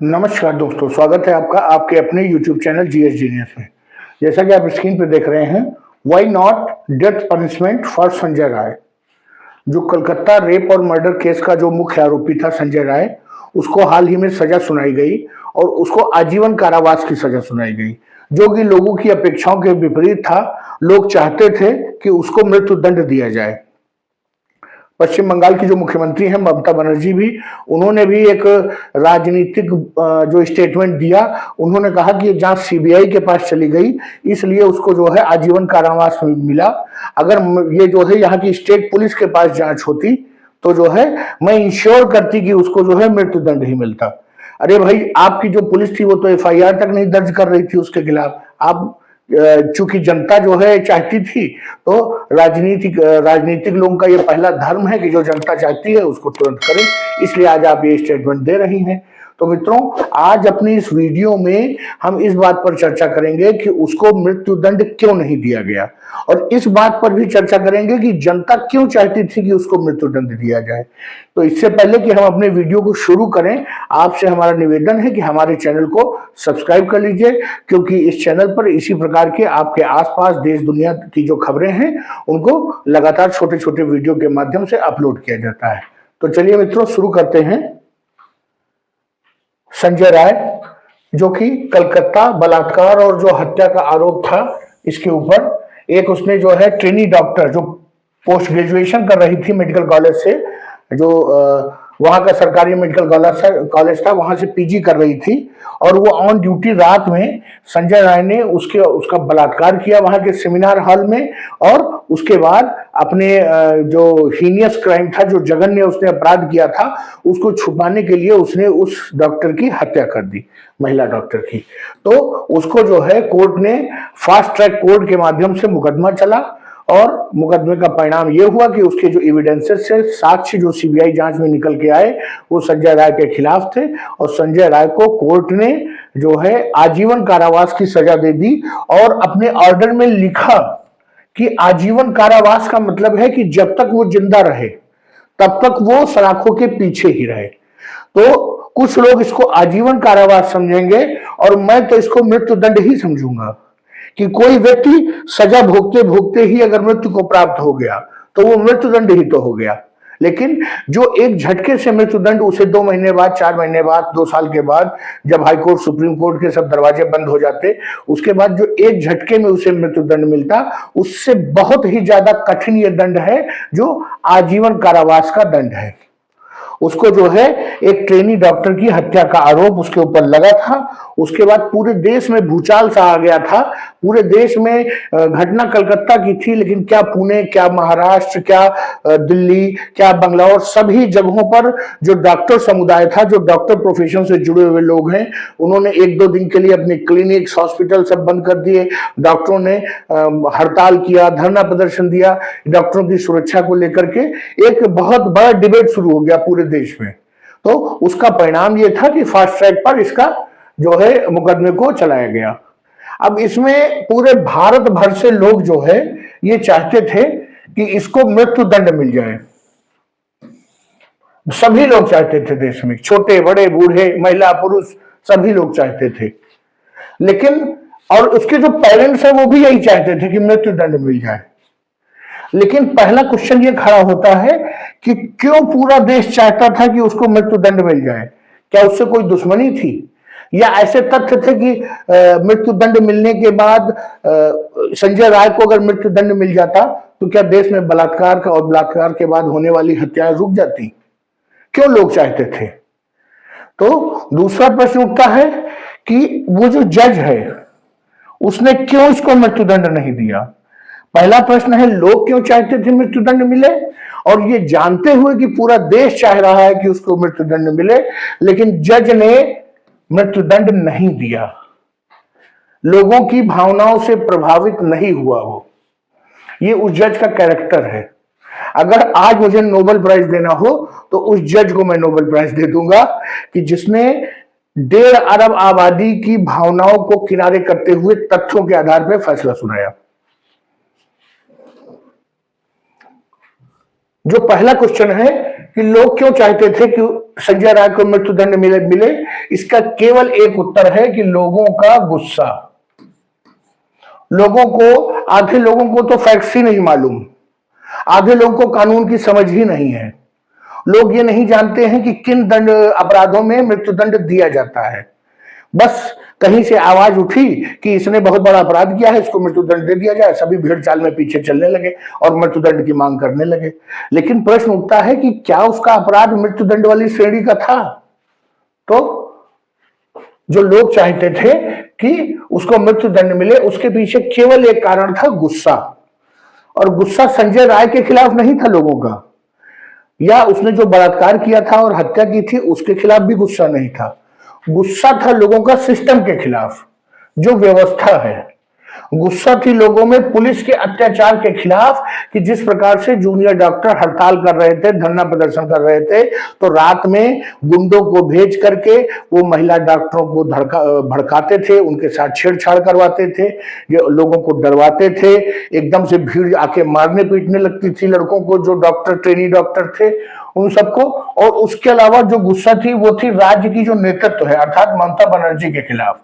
नमस्कार दोस्तों, स्वागत है आपका आपके अपने YouTube चैनल जीएस जीनियस में। जैसा कि आप स्क्रीन पे देख रहे हैं, why not death punishment for Sanjay Rai. जो कलकत्ता रेप और मर्डर केस का जो मुख्य आरोपी था संजय राय, उसको हाल ही में सजा सुनाई गई और उसको आजीवन कारावास की सजा सुनाई गई, जो कि लोगों की अपेक्षाओं के विपरीत था। लोग चाहते थे कि उसको मृत्यु दंड दिया जाए। पश्चिम बंगाल की जो मुख्यमंत्री हैं ममता बनर्जी भी, उन्होंने भी एक राजनीतिक जो स्टेटमेंट दिया। उन्होंने कहा कि ये जांच सीबीआई के पास चली गई, इसलिए उसको जो है आजीवन कारावास मिला। अगर ये जो है यहाँ की स्टेट पुलिस के पास जांच होती तो जो है मैं इंश्योर करती कि उसको जो है मृत्यु दंड ही मिलता। अरे भाई, आपकी जो पुलिस थी वो तो एफआईआर तक नहीं दर्ज कर रही थी उसके खिलाफ। आप चूंकि जनता जो है चाहती थी, तो राजनीतिक लोगों का ये पहला धर्म है कि जो जनता चाहती है उसको तुरंत करें, इसलिए आज आप ये स्टेटमेंट दे रही हैं। तो मित्रों, आज अपनी इस वीडियो में हम इस बात पर चर्चा करेंगे कि उसको मृत्यु दंड क्यों नहीं दिया गया, और इस बात पर भी चर्चा करेंगे कि जनता क्यों चाहती थी कि उसको मृत्यु दंड दिया जाए। तो इससे पहले कि हम अपने वीडियो को शुरू करें, आपसे हमारा निवेदन है कि हमारे चैनल को सब्सक्राइब कर लीजिए, क्योंकि इस चैनल पर इसी प्रकार के आपके आसपास देश दुनिया की जो खबरें हैं उनको लगातार छोटे छोटे वीडियो के माध्यम से अपलोड किया जाता है। तो चलिए मित्रों, शुरू करते हैं। संजय राय, जो कि कलकत्ता बलात्कार और जो हत्या का आरोप था, इसके ऊपर एक उसने जो है ट्रेनी डॉक्टर जो पोस्ट ग्रेजुएशन कर रही थी मेडिकल कॉलेज से, जो वहां का सरकारी मेडिकल कॉलेज था, वहां से पीजी कर रही थी, और वो ऑन ड्यूटी रात में संजय राय ने उसका बलात्कार किया वहां के सेमिनार हॉल में। और उसके बाद अपने जो हीनियस क्राइम था, जो जघन्य उसने अपराध किया था, उसको छुपाने के लिए उसने उस डॉक्टर की हत्या कर दी, महिला डॉक्टर की। तो उसको जो है कोर्ट ने फास्ट ट्रैक कोर्ट के माध्यम से मुकदमा चला, और मुकदमे का परिणाम यह हुआ कि उसके जो एविडेंसेस थे, साक्ष्य जो सीबीआई जांच में निकल के आए, वो संजय राय के खिलाफ थे, और संजय राय को कोर्ट ने जो है आजीवन कारावास की सजा दे दी। और अपने ऑर्डर में लिखा कि आजीवन कारावास का मतलब है कि जब तक वो जिंदा रहे तब तक वो सलाखों के पीछे ही रहे। तो कुछ लोग इसको आजीवन कारावास समझेंगे, और मैं तो इसको मृत्यु दंड ही समझूंगा कि कोई व्यक्ति सजा भोगते भोगते ही अगर मृत्यु को प्राप्त हो गया तो वो मृत्यु दंड ही तो हो गया। लेकिन जो एक झटके से मृत्यु दंड, उसे 2 महीने बाद, 4 महीने बाद, 2 साल के बाद, जब हाई कोर्ट सुप्रीम कोर्ट के सब दरवाजे बंद हो जाते, उसके बाद जो एक झटके में उसे मृत्यु दंड मिलता, उससे बहुत ही ज्यादा कठिन यह दंड है जो आजीवन कारावास का दंड है। उसको जो है एक ट्रेनी डॉक्टर की हत्या का आरोप उसके ऊपर लगा था। उसके बाद पूरे देश में भूचाल सा आ गया था। पूरे देश में घटना कलकत्ता की थी, लेकिन क्या पुणे, क्या महाराष्ट्र, क्या दिल्ली, क्या बंगलौर, सभी जगहों पर जो डॉक्टर समुदाय था, जो डॉक्टर प्रोफेशन से जुड़े हुए लोग हैं, उन्होंने 1-2 दिन के लिए अपने क्लिनिक्स, हॉस्पिटल सब बंद कर दिए। डॉक्टरों ने हड़ताल किया, धरना प्रदर्शन दिया, डॉक्टरों की सुरक्षा को लेकर के एक बहुत बड़ा डिबेट शुरू हो गया पूरे देश में। तो उसका परिणाम यह था कि फास्ट ट्रैक पर इसका जो है मुकदमे को चलाया गया। अब इसमें पूरे भारत भर से लोग जो है ये चाहते थे कि इसको मृत्यु दंड मिल जाए। सभी लोग चाहते थे देश में, छोटे बड़े बूढ़े महिला पुरुष सभी लोग चाहते थे। लेकिन और उसके जो पेरेंट्स हैं वो भी यही चाहते थे कि मृत्यु दंड मिल जाए। लेकिन पहला क्वेश्चन ये खड़ा होता है कि क्यों पूरा देश चाहता था कि उसको मृत्यु दंड मिल जाए? क्या उससे कोई दुश्मनी थी, या ऐसे तथ्य थे कि मृत्यु दंड मिलने के बाद संजय राय को अगर मृत्यु दंड मिल जाता तो क्या देश में बलात्कार का और बलात्कार के बाद होने वाली हत्याएं रुक जाती? क्यों लोग चाहते थे? तो दूसरा प्रश्न उठता है कि वो जो जज है उसने क्यों इसको मृत्यु दंड नहीं दिया? पहला प्रश्न है, लोग क्यों चाहते थे मृत्यु दंड मिले, और ये जानते हुए कि पूरा देश चाह रहा है कि उसको मृत्यु दंड मिले, लेकिन जज ने मृत्यु दंड नहीं दिया। लोगों की भावनाओं से प्रभावित नहीं हुआ वो। ये उस जज का कैरेक्टर है। अगर आज मुझे नोबेल प्राइज देना हो तो उस जज को मैं नोबेल प्राइज दे दूंगा कि जिसने 1.5 अरब आबादी की भावनाओं को किनारे करते हुए तथ्यों के आधार पर फैसला सुनाया। जो पहला क्वेश्चन है कि लोग क्यों चाहते थे कि संजय राय को मृत्युदंड मिले। इसका केवल एक उत्तर है कि लोगों का गुस्सा। लोगों को, आधे लोगों को तो फैक्ट्स ही नहीं मालूम, आधे लोगों को कानून की समझ ही नहीं है। लोग ये नहीं जानते हैं कि किन दंड अपराधों में मृत्युदंड दिया जाता है। बस कहीं से आवाज उठी कि इसने बहुत बड़ा अपराध किया है, इसको मृत्युदंड दे दिया जाए, सभी भीड़ चाल में पीछे चलने लगे और मृत्युदंड की मांग करने लगे। लेकिन प्रश्न उठता है कि क्या उसका अपराध मृत्युदंड वाली श्रेणी का था? तो जो लोग चाहते थे कि उसको मृत्युदंड मिले, उसके पीछे केवल एक कारण था, गुस्सा। और गुस्सा संजय राय के खिलाफ नहीं था लोगों का, या उसने जो बलात्कार किया था और हत्या की थी उसके खिलाफ भी गुस्सा नहीं था। गुस्सा था लोगों का सिस्टम के खिलाफ, जो व्यवस्था है। गुस्सा थी लोगों में पुलिस के अत्याचार के खिलाफ, कि जिस प्रकार से जूनियर डॉक्टर हड़ताल कर रहे थे, धरना प्रदर्शन कर रहे थे, तो रात में गुंडों को भेज करके वो महिला डॉक्टरों को भड़काते थे, उनके साथ छेड़छाड़ करवाते थे, जो लोगों को डरवाते थे। एकदम से भीड़ आके मारने पीटने लगती थी लड़कों को, जो डॉक्टर, ट्रेनी डॉक्टर थे, उन सबको। और उसके अलावा जो गुस्सा थी वो थी राज्य की जो नेतृत्व है, अर्थात ममता बनर्जी के खिलाफ।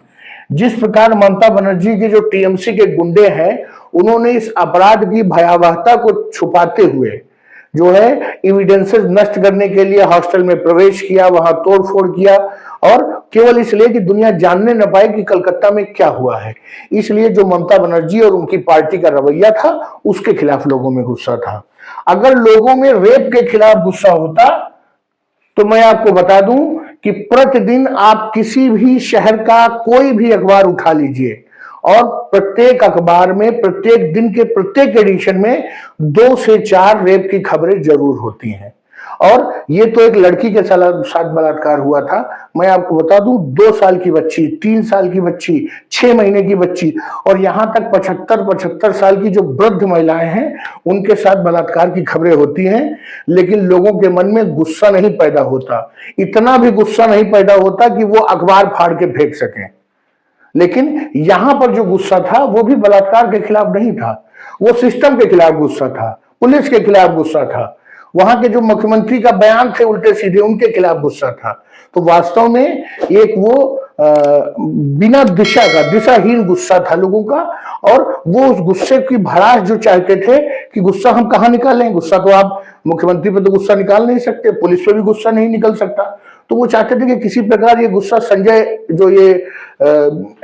जिस प्रकार ममता बनर्जी के जो टीएमसी के गुंडे हैं, उन्होंने इस अपराध की भयावहता को छुपाते हुए जो है एविडेंसेस नष्ट करने के लिए हॉस्टल में प्रवेश किया, वहां तोड़फोड़ किया, और केवल इसलिए कि दुनिया जानने न पाए कि कलकत्ता में क्या हुआ है। इसलिए जो ममता बनर्जी और उनकी पार्टी का रवैया था, उसके खिलाफ लोगों में गुस्सा था। अगर लोगों में रेप के खिलाफ गुस्सा होता तो मैं आपको बता दूं कि प्रतिदिन आप किसी भी शहर का कोई भी अखबार उठा लीजिए, और प्रत्येक अखबार में प्रत्येक दिन के प्रत्येक एडिशन में 2 से 4 रेप की खबरें जरूर होती हैं। और ये तो एक लड़की के साथ बलात्कार हुआ था। मैं आपको बता दूं, 2 साल की बच्ची, 3 साल की बच्ची, 6 महीने की बच्ची, और यहां तक 75 साल की जो वृद्ध महिलाएं हैं, उनके साथ बलात्कार की खबरें होती हैं। लेकिन लोगों के मन में गुस्सा नहीं पैदा होता, इतना भी गुस्सा नहीं पैदा होता कि वो अखबार फाड़ के फेंक सकें। लेकिन यहां पर जो गुस्सा था वो भी बलात्कार के खिलाफ नहीं था, वो सिस्टम के खिलाफ गुस्सा था, पुलिस के खिलाफ गुस्सा था, वहां के जो मुख्यमंत्री का बयान थे उल्टे सीधे, उनके खिलाफ गुस्सा था। तो वास्तव में एक वो बिना दिशा का, दिशाहीन गुस्सा था लोगों का। और वो उस गुस्से की भड़ास जो चाहते थे कि गुस्सा हम कहां निकालें, गुस्सा तो आप मुख्यमंत्री पे तो गुस्सा निकाल नहीं सकते, पुलिस पे भी गुस्सा नहीं निकल सकता। तो वो चाहते थे कि किसी प्रकार ये गुस्सा संजय, जो ये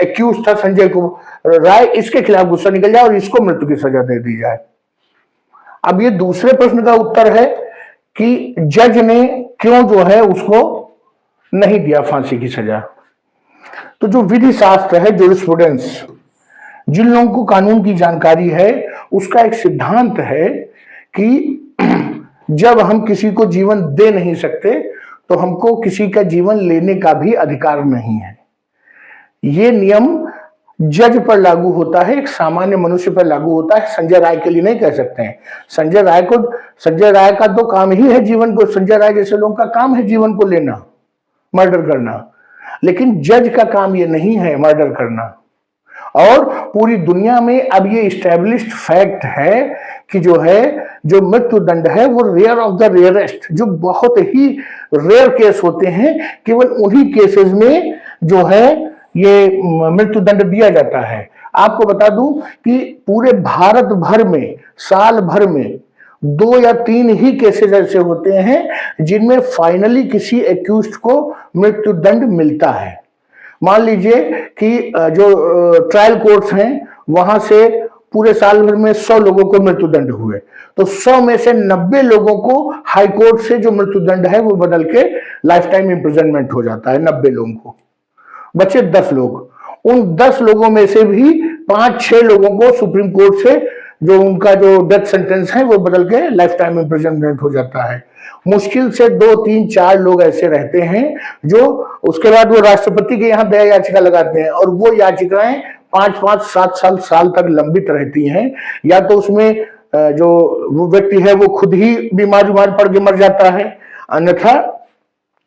एक्यूज था संजय को राय, इसके खिलाफ गुस्सा निकल जाए और इसको मृत्यु की सजा दे दी जाए। अब ये दूसरे प्रश्न का उत्तर है कि जज ने क्यों जो है उसको नहीं दिया फांसी की सजा। तो जो विधि शास्त्र है, जूरिस्प्रूडेंस, जिन लोगों को कानून की जानकारी है, उसका एक सिद्धांत है कि जब हम किसी को जीवन दे नहीं सकते तो हमको किसी का जीवन लेने का भी अधिकार नहीं है। ये नियम जज पर लागू होता है, एक सामान्य मनुष्य पर लागू होता है। संजय राय के लिए नहीं कह सकते हैं। संजय राय का तो काम ही है जीवन को, संजय राय जैसे लोगों का काम है जीवन को लेना, मर्डर करना। लेकिन जज का काम ये नहीं है मर्डर करना। और पूरी दुनिया में अब ये इस्टेब्लिश्ड फैक्ट है कि जो मृत्यु दंड है वो रेयर ऑफ द रेयरेस्ट, जो बहुत ही रेयर केस होते हैं, केवल उन्हीं केसेस में जो है ये मृत्यु दंड दिया जाता है। आपको बता दूं कि पूरे भारत भर में साल भर में 2 या 3 ही केसेस ऐसे होते हैं जिनमें फाइनली किसी एक्यूज्ड को मृत्यु दंड मिलता है। मान लीजिए कि जो ट्रायल कोर्ट्स हैं वहां से पूरे साल भर में 100 लोगों को मृत्यु दंड हुए, तो 100 में से 90 लोगों को हाई कोर्ट से जो मृत्यु दंड है वो बदल के लाइफ टाइम इम्प्रिजनमेंट हो जाता है। 90 लोगों को बचे 10 लोग। उन 10 लोगों में से भी 5-6 लोगों को सुप्रीम कोर्ट से जो उनका जो डेथ सेंटेंस है वो बदल के लाइफ टाइम इम्प्रिजनमेंट हो जाता है। मुश्किल से 2, 3, 4 लोग ऐसे रहते हैं जो उसके बाद वो राष्ट्रपति के यहाँ दया याचिका लगाते हैं, और वो याचिकाएं 5-5, 7 साल तक लंबित रहती हैं। या तो उसमें जो वो व्यक्ति है वो खुद ही बीमार पड़ के मर जाता है, अन्यथा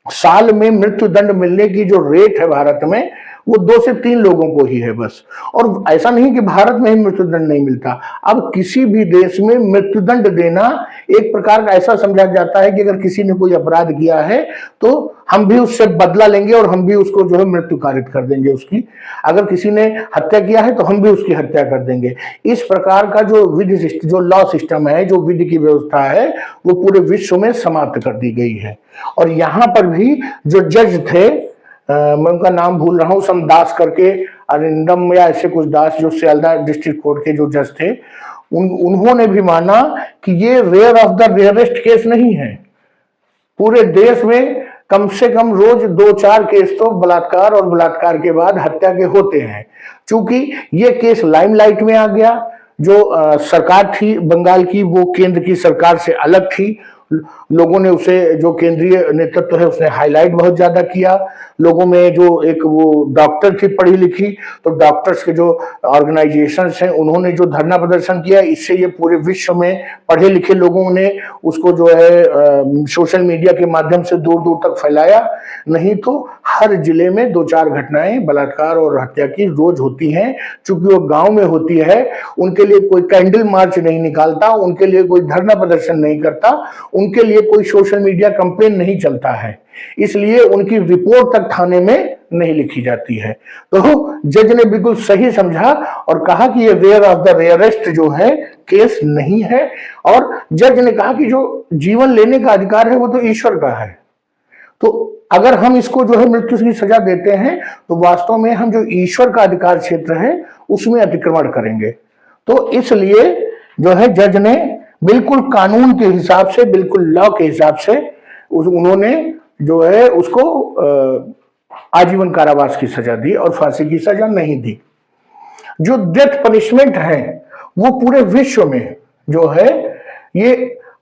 साल में मृत्यु दंड मिलने की जो रेट है भारत में वो 2 से 3 लोगों को ही है बस। और ऐसा नहीं कि भारत में ही मृत्युदंड नहीं मिलता, अब किसी भी देश में मृत्युदंड देना एक प्रकार का ऐसा समझा जाता है कि अगर किसी ने कोई अपराध किया है तो हम भी उससे बदला लेंगे और हम भी उसको जो है मृत्यु कारित कर देंगे उसकी। अगर किसी ने हत्या किया है तो हम भी उसकी हत्या कर देंगे। इस प्रकार का जो विधि, जो लॉ सिस्टम है, जो विधि की व्यवस्था है, वो पूरे विश्व में समाप्त कर दी गई है। और यहाँ पर भी जो जज थे, मैं उनका नाम भूल रहा हूँ, समदास करके, अरिंदम या ऐसे कुछ दास, जो सियालदा डिस्ट्रिक्ट कोर्ट के जो जज थे, उन्होंने भी माना कि ये rare of the rarest case नहीं है। पूरे देश में कम से कम रोज 2-4 केस तो बलात्कार और बलात्कार के बाद हत्या के होते हैं। चूंकि ये केस लाइमलाइट में आ गया, जो सरकार थी बंगाल की, वो केंद्र की सरकार से अलग थी, लोगों ने उसे, जो केंद्रीय नेतृत्व है उसने हाईलाइट बहुत ज्यादा किया। लोगों में जो एक वो डॉक्टर थी पढ़ी लिखी, तो डॉक्टर्स के जो ऑर्गेनाइजेशंस हैं उन्होंने जो धरना प्रदर्शन किया, इससे ये पूरे विश्व में पढ़े लिखे लोगों ने उसको जो है सोशल मीडिया के माध्यम से दूर दूर तक फैलाया। नहीं तो हर जिले में 2-4 घटनाएं बलात्कार और हत्या की रोज होती हैं। चूंकि वो गांव में होती है, उनके लिए कोई कैंडल मार्च नहीं निकालता, उनके लिए कोई धरना प्रदर्शन नहीं करता, उनके लिए कोई सोशल मीडिया कैंपेन नहीं चलता है, इसलिए उनकी रिपोर्ट तक थाने में नहीं लिखी जाती है। तो जज ने बिल्कुल सही समझा और कहा कि ये रेयर ऑफ द रेयरेस्ट जो है केस नहीं है। और जज ने कहा कि जो जीवन लेने का अधिकार है वो तो ईश्वर का है, तो अगर हम इसको जो है मृत्यु की सजा देते हैं तो वास्तव में हम जो ईश्वर का अधिकार क्षेत्र है उसमें अतिक्रमण करेंगे। तो इसलिए जो है जज ने बिल्कुल कानून के हिसाब से, बिल्कुल लॉ के हिसाब से उन्होंने जो है उसको आजीवन कारावास की सजा दी और फांसी की सजा नहीं दी। जो डेथ पनिशमेंट है वो पूरे विश्व में जो है ये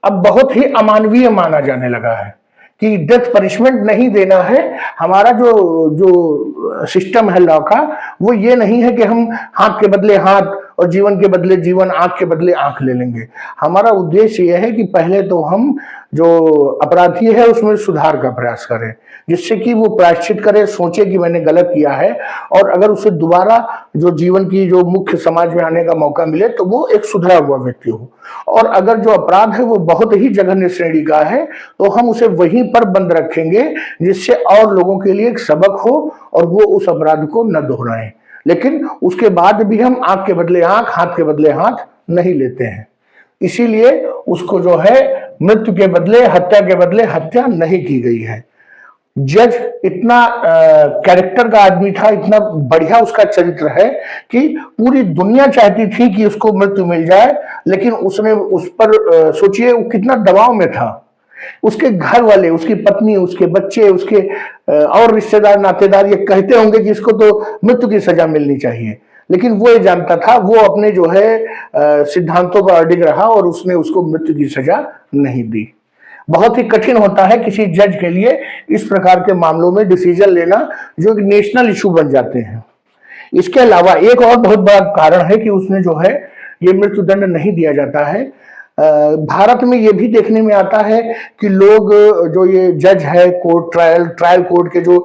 अब बहुत ही अमानवीय माना जाने लगा है कि डेथ पनिशमेंट नहीं देना है। हमारा जो जो सिस्टम है लॉ का, वो ये नहीं है कि हम हाथ के बदले हाथ और जीवन के बदले जीवन, आंख के बदले आंख ले लेंगे। हमारा उद्देश्य यह है कि पहले तो हम जो अपराधी है उसमें सुधार का प्रयास करें, जिससे कि वो प्रायश्चित करे, सोचे कि मैंने गलत किया है, और अगर उसे दोबारा जो जीवन की जो मुख्य समाज में आने का मौका मिले तो वो एक सुधरा हुआ व्यक्ति हो। और अगर जो अपराध है वो बहुत ही जघन्य श्रेणी का है तो हम उसे वहीं पर बंद रखेंगे, जिससे और लोगों के लिए एक सबक हो और वो उस अपराध को न दोहराएं। लेकिन उसके बाद भी हम आंख के बदले आंख, हाथ के बदले हाथ नहीं लेते हैं। इसीलिए उसको जो है मृत्यु के बदले, हत्या के बदले हत्या नहीं की गई है। जज इतना कैरेक्टर का आदमी था, इतना बढ़िया उसका चरित्र है कि पूरी दुनिया चाहती थी कि उसको मृत्यु मिल जाए, लेकिन उसने उस पर सोचिए वो कितना दबाव में था। उसके घर वाले, उसकी पत्नी, उसके बच्चे, उसके और रिश्तेदार नातेदार ये कहते होंगे कि इसको तो मृत्यु की सजा मिलनी चाहिए, लेकिन वो ये जानता था, वो अपने जो है सिद्धांतों पर अडिग रहा और उसने उसको मृत्यु की सजा नहीं दी। बहुत ही कठिन होता है किसी जज के लिए इस प्रकार के मामलों में डिसीजन लेना, जो कि नेशनल इशू बन जाते हैं। इसके अलावा एक और बहुत बड़ा कारण है कि उसने जो है ये मृत्युदंड नहीं दिया जाता है। भारत में ये भी देखने में आता है कि लोग जो ये जज है, कोर्ट ट्रायल कोर्ट के जो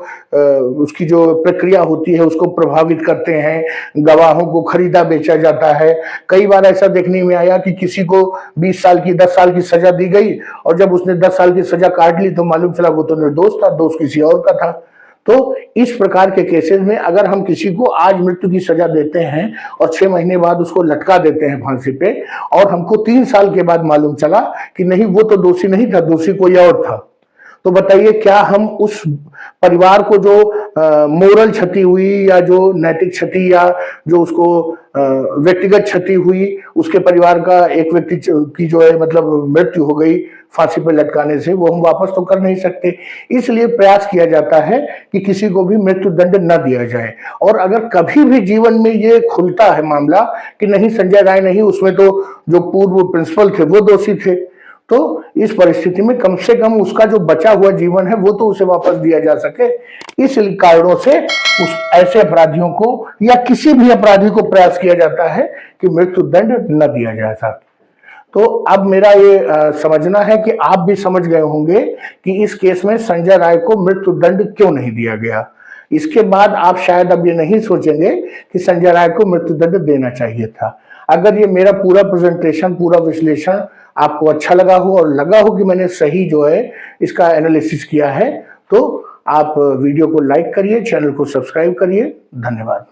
उसकी जो प्रक्रिया होती है उसको प्रभावित करते हैं, गवाहों को खरीदा बेचा जाता है। कई बार ऐसा देखने में आया कि किसी को 20 साल की 10 साल की सजा दी गई और जब उसने 10 साल की सजा काट ली तो मालूम चला वो तो निर्दोष था, दोष किसी और का था। तो इस प्रकार के केसेस में अगर हम किसी को आज मृत्यु की सजा देते हैं और 6 महीने बाद उसको लटका देते हैं फांसी पे, और हमको 3 साल के बाद मालूम चला कि नहीं वो तो दोषी नहीं था, दोषी कोई और था, तो बताइए क्या हम उस परिवार को जो मोरल क्षति हुई या जो नैतिक क्षति या जो उसको व्यक्तिगत क्षति हुई, उसके परिवार का एक व्यक्ति की जो है मतलब मृत्यु हो गई फांसी पर लटकाने से, वो हम वापस तो कर नहीं सकते। इसलिए प्रयास किया जाता है कि किसी को भी मृत्यु दंड न दिया जाए। और अगर कभी भी जीवन में ये खुलता है मामला कि नहीं संजय राय नहीं, उसमें तो जो पूर्व प्रिंसिपल थे वो दोषी थे, तो इस परिस्थिति में कम से कम उसका जो बचा हुआ जीवन है वो तो उसे वापस दिया जा सके। इस कारणों से उस ऐसे अपराधियों को या किसी भी अपराधी को प्रयास किया जाता है कि मृत्यु दंड न दिया जाए साहब। तो अब मेरा ये समझना है कि आप भी समझ गए होंगे कि इस केस में संजय राय को मृत्यु दंड क्यों नहीं दिया गया। इसके बाद आप शायद अब ये नहीं सोचेंगे कि संजय राय को मृत्युदंड देना चाहिए था। अगर ये मेरा पूरा प्रेजेंटेशन, पूरा विश्लेषण आपको अच्छा लगा हो और लगा हो कि मैंने सही जो है इसका एनालिसिस किया है, तो आप वीडियो को लाइक करिए, चैनल को सब्सक्राइब करिए। धन्यवाद।